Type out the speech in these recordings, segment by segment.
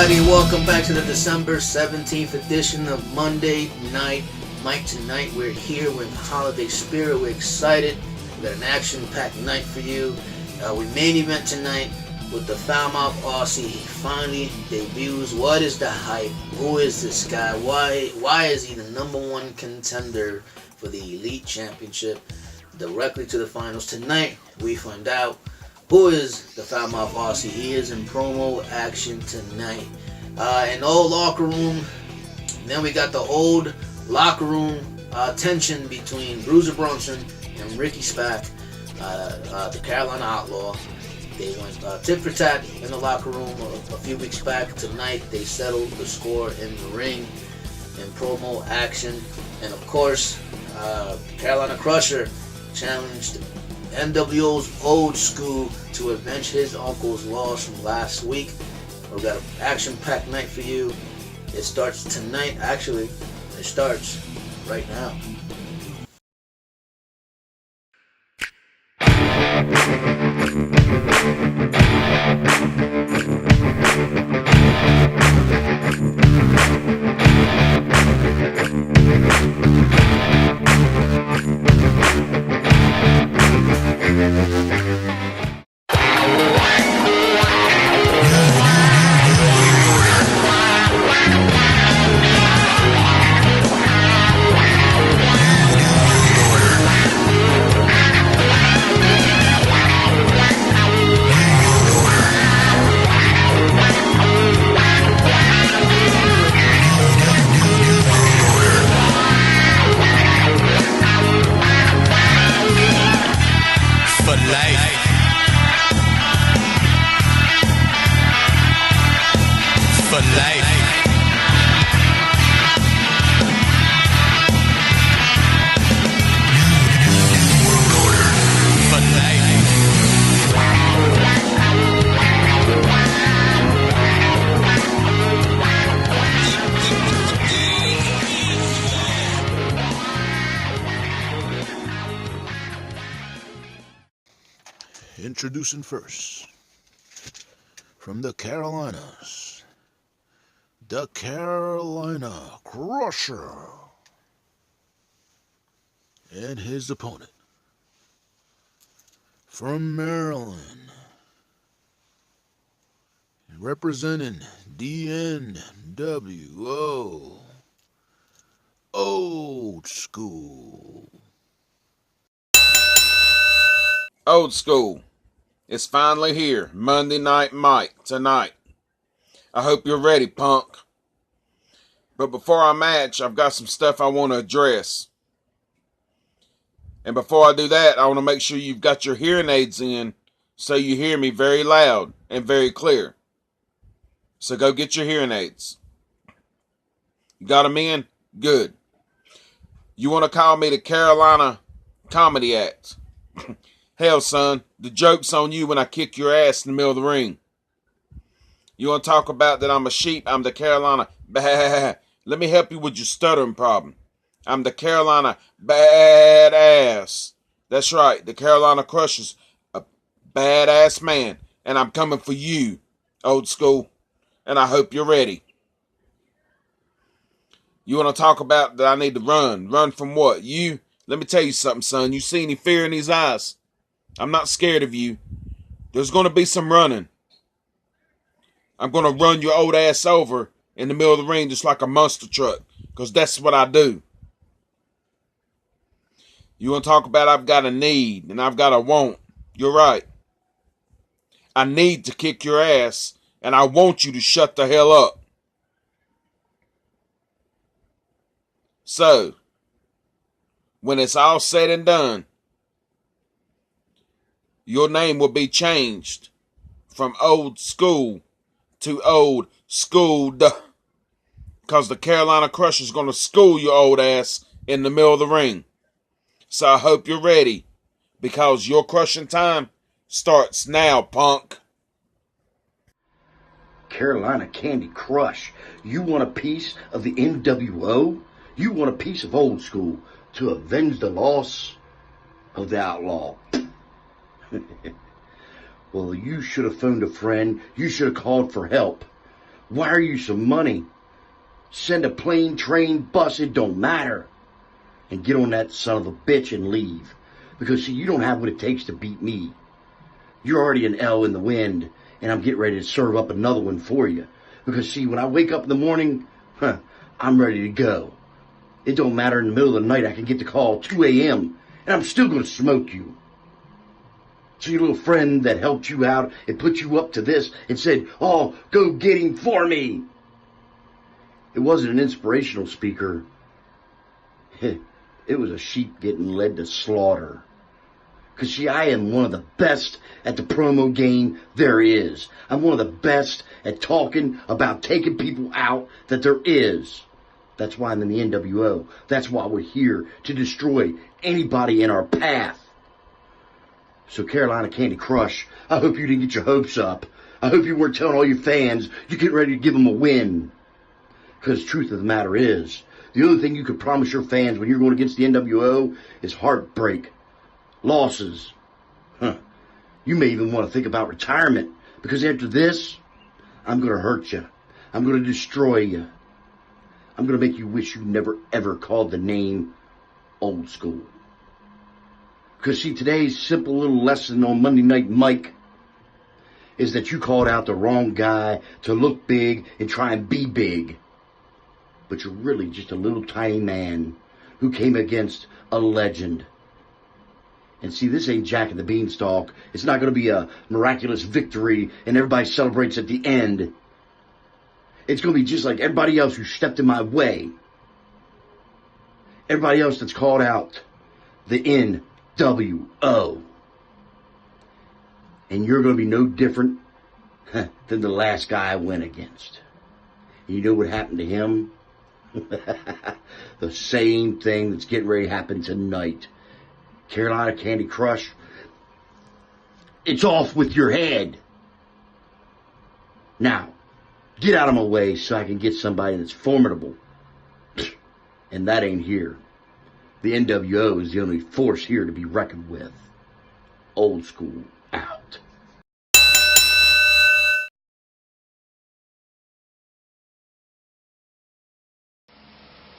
everybody, welcome back to the December 17th edition of Monday Night Mike. Tonight we're here, we're in the holiday spirit, we're excited, we got an action-packed night for you. We main event tonight with the foul-mouth Aussie. He finally debuts. What is the hype? Who is this guy? Why is he the number one contender for the Elite Championship directly to the finals? Tonight we find out who is the foul-mouth Aussie. He is in promo action tonight. An old locker room. Then we got the old locker room tension between Bruiser Bronson and Ricky Spack, the Carolina Outlaw. They went tit for tat in the locker room a few weeks back. Tonight they settled the score in the ring in promo action. And of course, Carolina Crusher challenged NWO's Old School to avenge his uncle's loss from last week. We've got an action-packed night for you. It starts tonight. Actually, it starts right now. Introducing first, from the Carolinas, the Carolina Crusher, and his opponent, from Maryland, representing DNWO, Old School. Old School. It's finally here. Monday Night Mike tonight. I hope you're ready, punk. But before our match, I've got some stuff I want to address. And before I do that, I want to make sure you've got your hearing aids in so you hear me very loud and very clear. So go get your hearing aids. You got them in? Good. You want to call me the Carolina Comedy Act? Hell, son, the joke's on you when I kick your ass in the middle of the ring. You want to talk about that I'm a sheep? I'm the Carolina Let me help you with your stuttering problem. I'm the Carolina Badass. That's right, the Carolina Crusher's a badass man, and I'm coming for you, Old School, and I hope you're ready. You want to talk about that I need to run? Run from what? You? Let me tell you something, son. You see any fear in these eyes? I'm not scared of you. There's going to be some running. I'm going to run your old ass over in the middle of the ring just like a monster truck, because that's what I do. You want to talk about I've got a need and I've got a want? You're right. I need to kick your ass, and I want you to shut the hell up. So, when it's all said and done, your name will be changed from Old School to Old Schooled, because the Carolina Crusher's going to school your old ass in the middle of the ring. So I hope you're ready, because your crushing time starts now, punk. Carolina Candy Crush, you want a piece of the NWO? You want a piece of Old School to avenge the loss of the Outlaw? Well, you should have phoned a friend. You should have called for help. Wire you some money. Send a plane, train, bus, it don't matter. And get on that son of a bitch and leave. Because, see, you don't have what it takes to beat me. You're already an L in the wind, and I'm getting ready to serve up another one for you. Because, see, when I wake up in the morning, I'm ready to go. It don't matter, in the middle of the night, I can get the call 2 a.m., and I'm still going to smoke you. So your little friend that helped you out and put you up to this and said, oh, go get him for me. It wasn't an inspirational speaker. It was a sheep getting led to slaughter. Because, see, I am one of the best at the promo game there is. I'm one of the best at talking about taking people out that there is. That's why I'm in the NWO. That's why we're here, to destroy anybody in our path. So, Carolina Candy Crush, I hope you didn't get your hopes up. I hope you weren't telling all your fans you get ready to give them a win. Because the truth of the matter is, the only thing you could promise your fans when you're going against the NWO is heartbreak. Losses. You may even want to think about retirement. Because after this, I'm going to hurt you. I'm going to destroy you. I'm going to make you wish you never ever called the name Old School. Because, see, today's simple little lesson on Monday Night Mike is that you called out the wrong guy to look big and try and be big. But you're really just a little tiny man who came against a legend. And see, this ain't Jack and the Beanstalk. It's not going to be a miraculous victory and everybody celebrates at the end. It's going to be just like everybody else who stepped in my way. Everybody else that's called out the NWO. And you're going to be no different than the last guy I went against. And you know what happened to him? The same thing that's getting ready to happen tonight. Carolina Candy Crush, it's off with your head. Now, get out of my way so I can get somebody that's formidable. And that ain't here. The NWO is the only force here to be reckoned with. Old School out.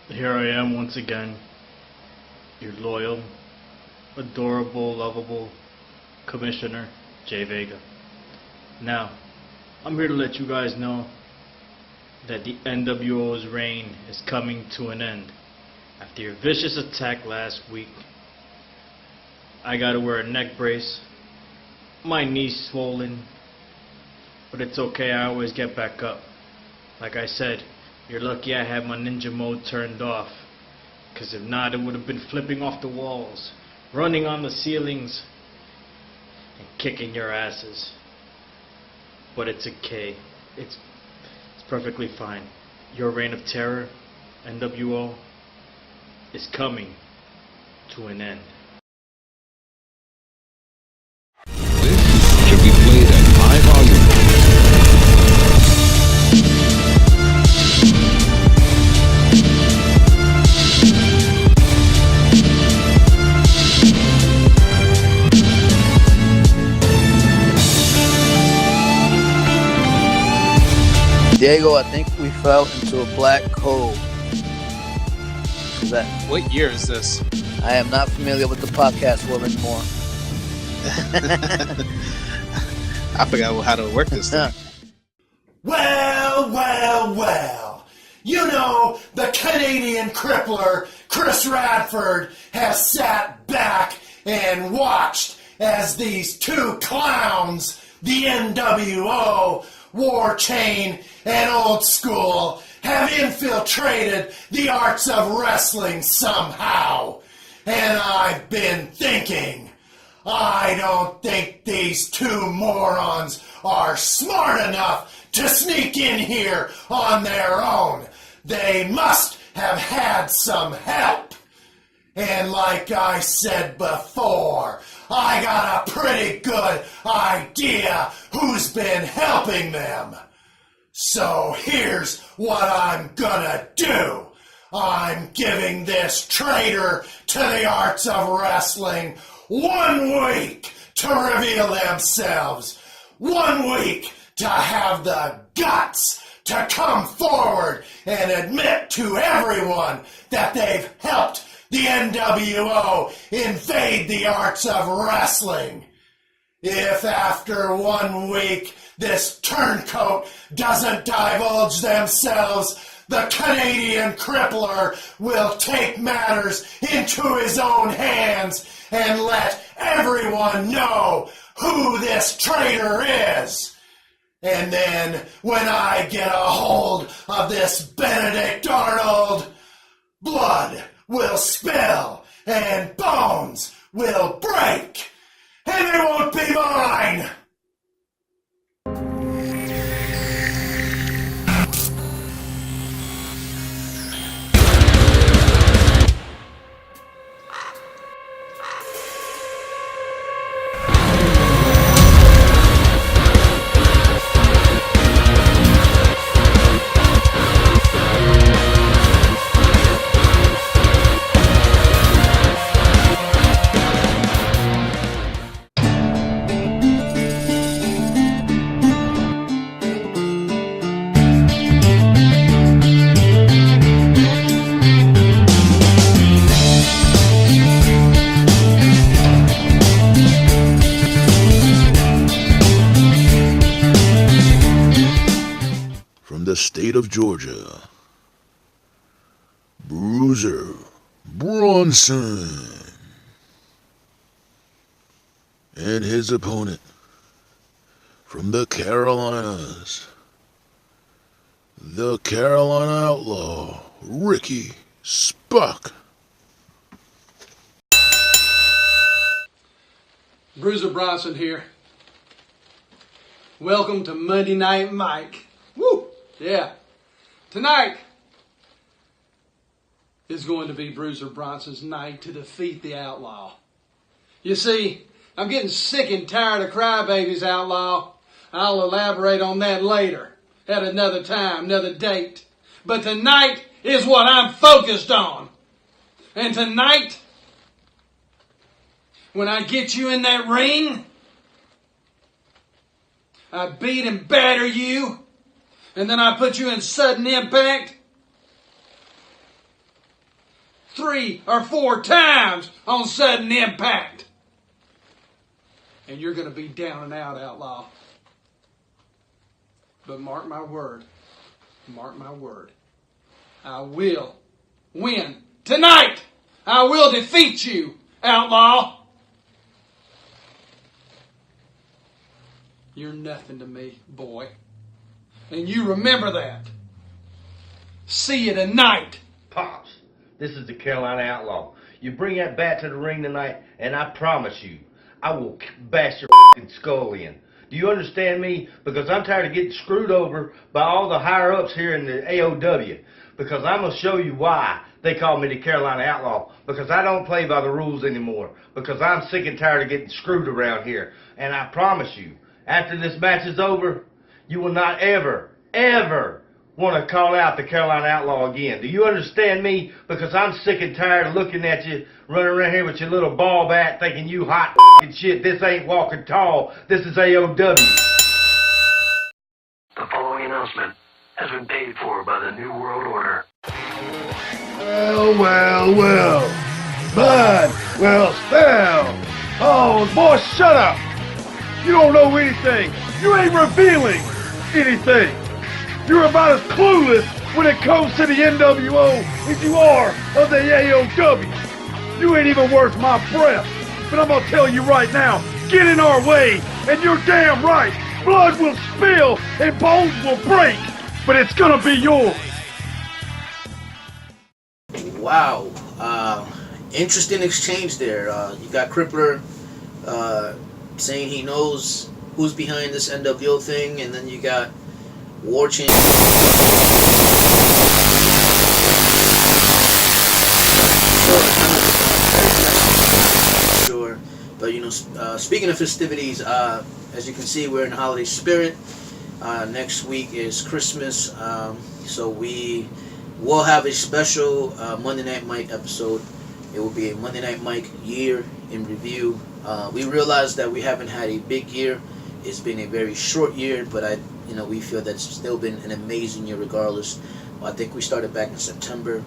Here I am once again, your loyal, adorable, lovable Commissioner J. Vega. Now, I'm here to let you guys know that the NWO's reign is coming to an end. After your vicious attack last week, I gotta wear a neck brace, my knee's swollen, but it's okay, I always get back up. Like I said, you're lucky I had my ninja mode turned off, because if not, it would have been flipping off the walls, running on the ceilings, and kicking your asses. But it's okay. It's perfectly fine. Your reign of terror, NWO, is coming to an end. This should be played at high volume. Diego, I think we fell into a black hole. What year is this? I am not familiar with the podcast world anymore. I forgot how to work this thing. Well, well, well. You know, the Canadian crippler, Chris Radford, has sat back and watched as these two clowns, the NWO, War Chain, and Old School, have infiltrated the arts of wrestling somehow. And I've been thinking, I don't think these two morons are smart enough to sneak in here on their own. They must have had some help. And like I said before, I got a pretty good idea who's been helping them. So here's what I'm gonna do. I'm giving this traitor to the arts of wrestling 1 week to reveal themselves. 1 week to have the guts to come forward and admit to everyone that they've helped the NWO invade the arts of wrestling. If after 1 week this turncoat doesn't divulge themselves, the Canadian Crippler will take matters into his own hands and let everyone know who this traitor is. And then when I get a hold of this Benedict Arnold, blood will spill and bones will break, and they won't be mine. The state of Georgia, Bruiser, Bronson, and his opponent from the Carolinas, the Carolina Outlaw, Ricky Spock. Bruiser Bronson here. Welcome to Monday Night Mike. Woo! Yeah. Tonight is going to be Bruiser Bronson's night to defeat the Outlaw. You see, I'm getting sick and tired of crybabies, Outlaw. I'll elaborate on that later, at another time, another date. But tonight is what I'm focused on. And tonight, when I get you in that ring, I beat and batter you, and then I put you in sudden impact 3 or 4 times on sudden impact. And you're going to be down and out, Outlaw. But mark my word, I will win tonight. I will defeat you, Outlaw. You're nothing to me, boy. And you remember that. See you tonight. Pops, this is the Carolina Outlaw. You bring that bat to the ring tonight, and I promise you, I will bash your f***ing skull in. Do you understand me? Because I'm tired of getting screwed over by all the higher-ups here in the AOW. Because I'm going to show you why they call me the Carolina Outlaw. Because I don't play by the rules anymore. Because I'm sick and tired of getting screwed around here. And I promise you, after this match is over, you will not ever, ever want to call out the Carolina Outlaw again. Do you understand me? Because I'm sick and tired of looking at you running around here with your little ball bat thinking you hot f***ing shit. This ain't walking tall. This is AOW. The following announcement has been paid for by the New World Order. Well. Bud, well, spell. Oh, boy, shut up. You don't know anything. You ain't revealing anything. You're about as clueless when it comes to the NWO as you are of the AOW. You ain't even worth my breath. But I'm going to tell you right now, get in our way, and you're damn right. Blood will spill and bones will break, but it's going to be yours. Wow. Interesting exchange there. You got Crippler saying he knows who's behind this NWO thing, and then you got War Change. Sure, but you know, speaking of festivities, as you can see, we're in holiday spirit. Next week is Christmas, so we will have a special Monday Night Mike episode. It will be a Monday Night Mike year in review. We realized that we haven't had a big year. It's been a very short year, but we feel that it's still been an amazing year regardless. I think we started back in September,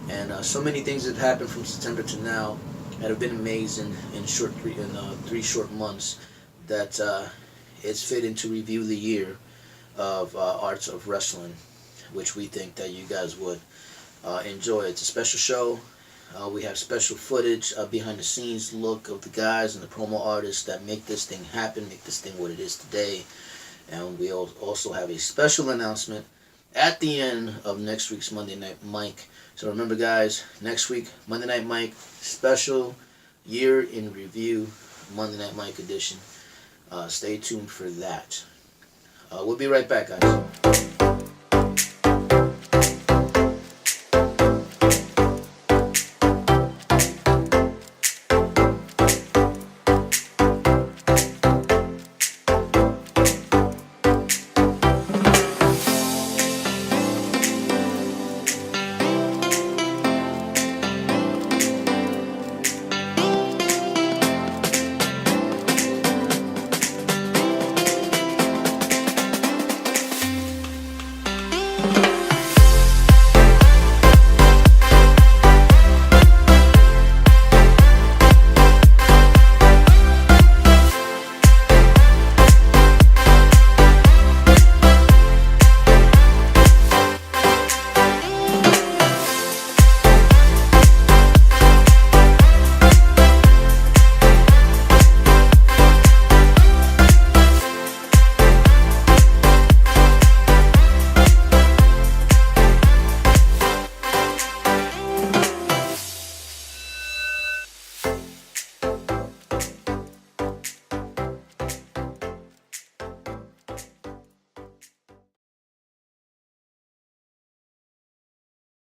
and so many things have happened from September to now that have been amazing in 3 short months that it's fitting to review the year of Arts of Wrestling, which we think that you guys would enjoy. It's a special show. We have special footage, behind the scenes look of the guys and the promo artists that make this thing happen, make this thing what it is today. And we also have a special announcement at the end of next week's Monday Night Mike. So remember, guys, next week, Monday Night Mike, special year in review, Monday Night Mike edition. Stay tuned for that. We'll be right back, guys.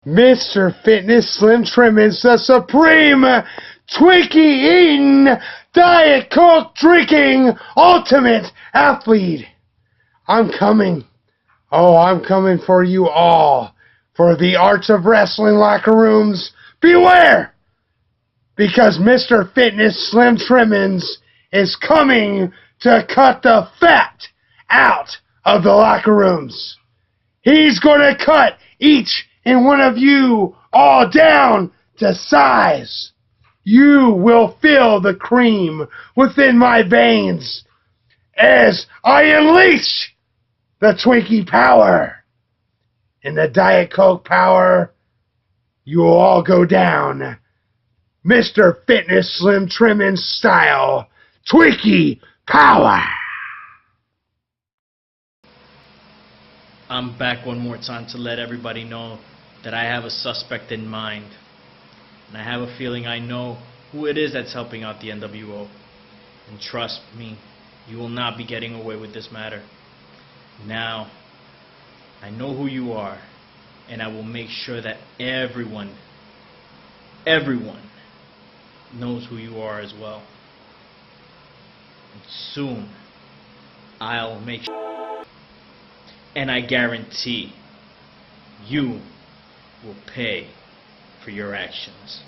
Mr. Fitness Slim Trimmings, the supreme Twinkie eating, Diet Coke drinking, ultimate athlete. I'm coming. Oh, I'm coming for you all. For the Arts of Wrestling locker rooms, beware! Because Mr. Fitness Slim Trimmings is coming to cut the fat out of the locker rooms. He's going to cut each and one of you all down to size. You will feel the cream within my veins as I unleash the Twinkie power and the Diet Coke power. You will all go down Mr. Fitness Slim Trimmings style Twinkie power. I'm back one more time to let everybody know that I have a suspect in mind. And I have a feeling I know who it is that's helping out the NWO. And trust me, you will not be getting away with this matter. Now, I know who you are, and I will make sure that everyone knows who you are as well. And soon, I'll make sure, and I guarantee you will pay for your actions.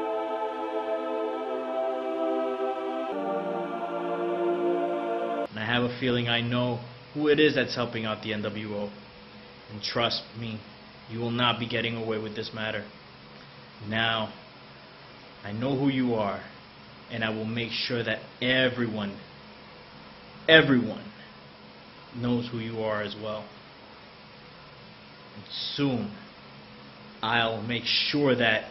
And I have a feeling I know who it is that's helping out the NWO. And trust me, you will not be getting away with this matter. Now, I know who you are, and I will make sure that everyone knows who you are as well. And soon, I'll make sure that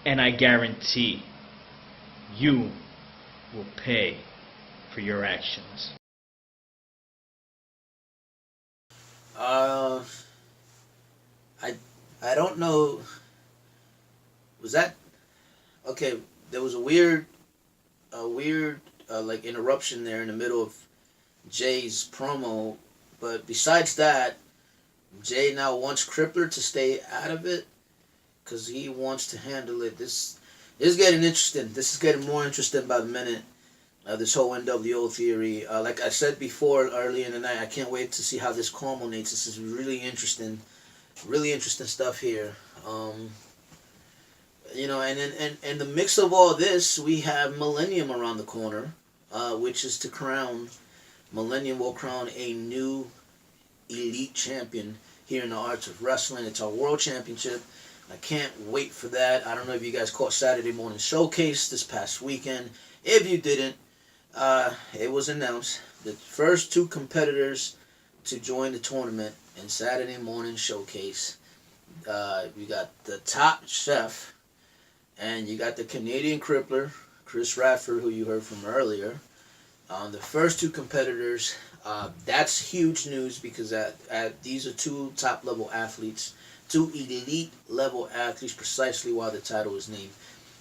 and I guarantee you will pay for your actions. I don't know. Was that okay? There was a weird like interruption there in the middle of Jay's promo, but besides that, Jay now wants Crippler to stay out of it because he wants to handle it. This is getting interesting. This is getting more interesting by the minute. This whole NWO theory. Like I said before earlier in the night, I can't wait to see how this culminates. This is really interesting stuff here. You know, and in the mix of all this, we have Millennium around the corner, which is to crown. Millennium will crown a new elite champion here in the arts of wrestling. It's our world championship. I can't wait for that. I don't know if you guys caught Saturday Morning Showcase this past weekend. If you didn't, it was announced the first two competitors to join the tournament in Saturday Morning Showcase. You got the Top Chef, and you got the Canadian Crippler, Chris Radford, who you heard from earlier. The first two competitors, that's huge news because these are two top-level athletes, two elite-level athletes, precisely why the title is named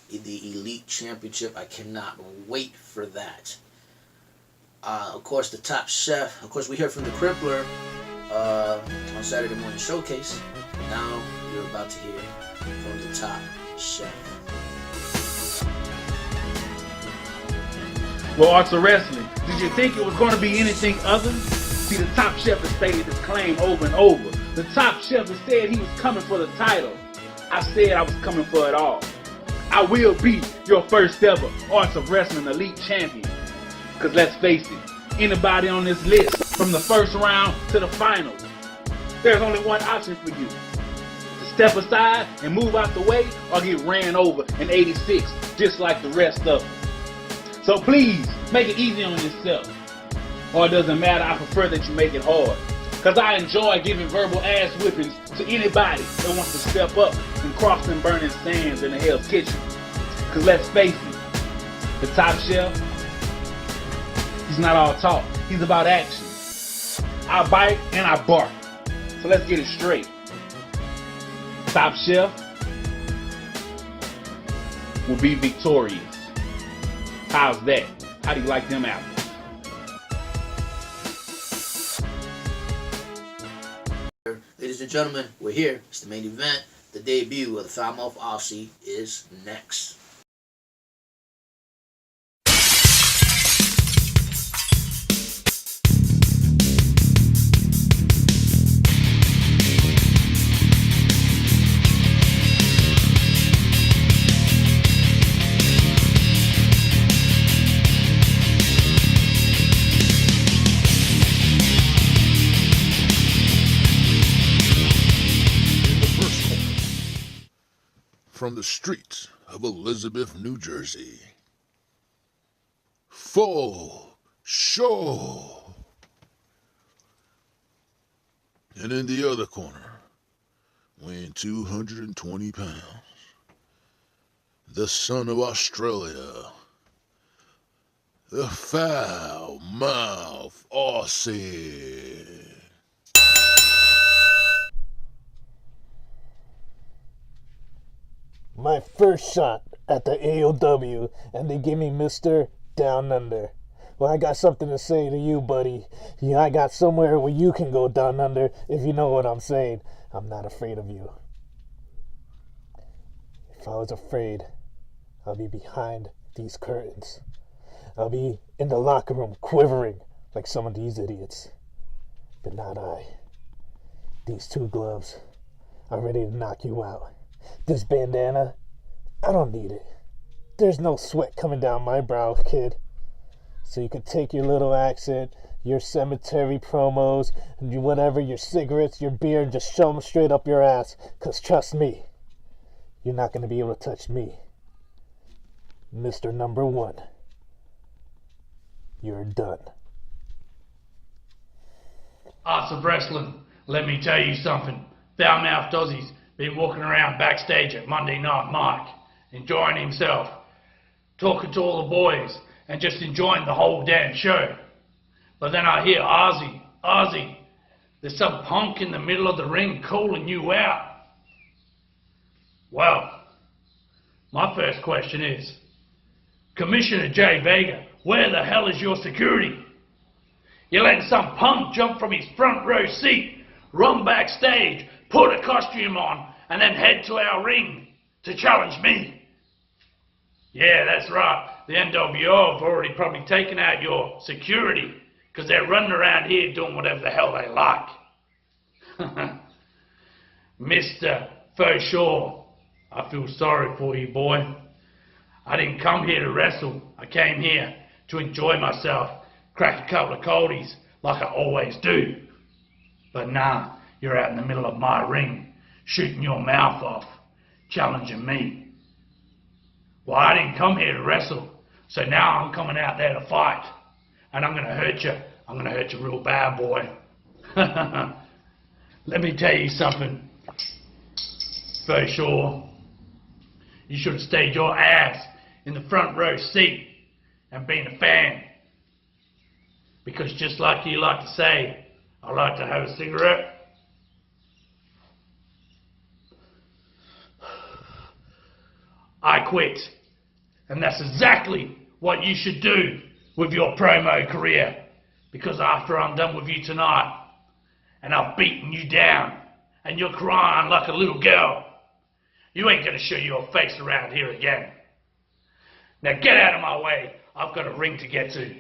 the Elite Championship. I cannot wait for that. Of course, the Top Chef. Of course, we heard from the Crippler on Saturday Morning Showcase. Now you're about to hear from the Top Chef. Well, Arts of Wrestling, did you think it was going to be anything other? See, the Top Chef has stated this claim over and over. The Top Chef has said he was coming for the title. I said I was coming for it all. I will be your first ever Arts of Wrestling Elite Champion. Because let's face it, anybody on this list, from the first round to the finals, there's only one option for you. To step aside and move out the way or get ran over in 86, just like the rest of them. So please, make it easy on yourself. Or it doesn't matter, I prefer that you make it hard. Because I enjoy giving verbal ass whippings to anybody that wants to step up and cross them burning sands in the Hell's Kitchen. Because let's face it, the Top Chef, he's not all talk. He's about action. I bite and I bark. So let's get it straight. Top Chef will be victorious. How's that? How do you like them apples? Ladies and gentlemen, we're here. It's the main event. The debut of the Foul-Mouthed Aussie is next. From the streets of Elizabeth, New Jersey. Full show. And in the other corner, weighing 220 pounds, the son of Australia, the Foul-Mouthed Aussie. My first shot at the AOW, and they give me Mr. Down Under. Well, I got something to say to you, buddy. Yeah, I got somewhere where you can go down under, if you know what I'm saying. I'm not afraid of you. If I was afraid, I'll be behind these curtains. I'll be in the locker room quivering like some of these idiots. But not I. These two gloves are ready to knock you out. This bandana, I don't need it. There's no sweat coming down my brow, kid. So you could take your little accent, your cemetery promos, and whatever, your cigarettes, your beer, and just shove them straight up your ass. Because trust me, you're not going to be able to touch me. Mr. Number One. You're done. Arts of Wrestling, let me tell you something. Foul-Mouthed Aussie's been walking around backstage at Monday Night Mike, enjoying himself, talking to all the boys, and just enjoying the whole damn show. But then I hear Aussie, there's some punk in the middle of the ring calling you out. Well, my first question is, Commissioner Jay Vega, where the hell is your security? You're letting some punk jump from his front row seat, run backstage, put a costume on, and then head to our ring to challenge me. Yeah, that's right. The NWO have already probably taken out your security because they're running around here doing whatever the hell they like. Mr. For sure, I feel sorry for you, boy. I didn't come here to wrestle. I came here to enjoy myself, crack a couple of coldies like I always do. But nah, you're out in the middle of my ring, shooting your mouth off, challenging me. Well, I didn't come here to wrestle, so now I'm coming out there to fight. And I'm gonna hurt you. I'm gonna hurt you real bad, boy. Let me tell you something. For sure, you should have stayed your ass in the front row seat and been a fan. Because just like you like to say, I like to have a cigarette. I quit. And that's exactly what you should do with your promo career. Because after I'm done with you tonight, and I've beaten you down, and you're crying like a little girl, you ain't gonna show your face around here again. Now get out of my way. I've got a ring to get to.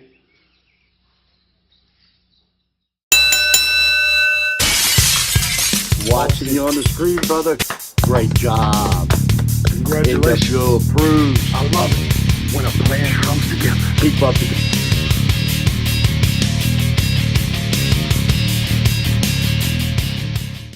Watching you on the screen, brother. Great job. Congratulations. Industrial approved. I love it when a plan comes together. Keep up the